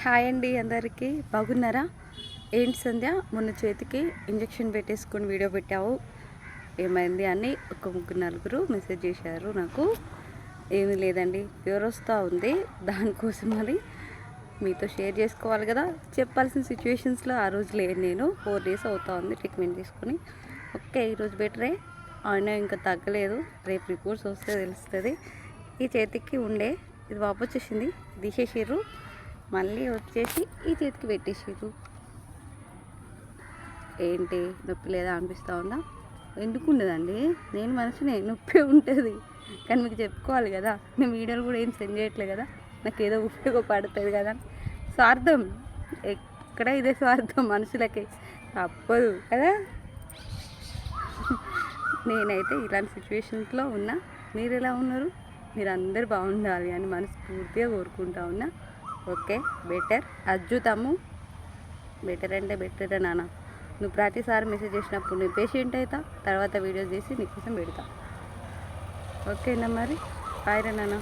Hi అండి, అందరికీ బాగున్నారా? ఏంటి సంధ్య, మొన్న చేతికి ఇంజెక్షన్ పెట్టేసుకొని వీడియో పెట్టావు, ఏమైంది అని ఒక నలుగురు మెసేజ్ చేశారు నాకు. ఏమీ లేదండి, ఫీవర్ వస్తూ ఉంది, దానికోసం అని మీతో షేర్ చేసుకోవాలి కదా. చెప్పాల్సిన సిచ్యువేషన్స్లో ఆ రోజు లేను, నేను 4 days అవుతా ఉంది ట్రీట్మెంట్ తీసుకొని. ఓకే, ఈరోజు బెటరే, అయినా ఇంకా తగ్గలేదు. రేపు రిపోర్ట్స్ వస్తే తెలుస్తుంది. ఈ చేతికి ఉండే ఇది వాపు వచ్చేసింది, తీసేసారు, మళ్ళీ వచ్చేసి ఈ చేతికి పెట్టేసారు. ఏంటి నొప్పి లేదా అనిపిస్తూ ఉందా? ఎందుకు ఉండదండి, నేను మనిషినే, నొప్పి ఉంటుంది, కానీ మీకు చెప్పుకోవాలి కదా. నేను వీడియోలు కూడా ఏం సెండ్ చేయట్లేదు కదా, నాకు ఏదో ఉపయోగపడుతుంది కదా. స్వార్థం ఎక్కడ, ఇదే స్వార్థం మనుషులకి, తప్పదు కదా. నేనైతే ఇలాంటి సిచ్యువేషన్స్లో ఉన్నా. మీరు ఎలా ఉన్నారు? మీరు అందరు బాగుండాలి అని మనస్ఫూర్తిగా కోరుకుంటా ఉన్నా. ఓకే, బెటర్ అద్భుతము. బెటర్ అంటే బెటర్ నాన్న. నువ్వు ప్రతిసారి మెసేజ్ చేసినప్పుడు నేను పేషెంట్ అవుతా, తర్వాత వీడియోస్ చేసి నీకోసం పెడతా. ఓకేనా మరి? బాయ్ రా నాన్న.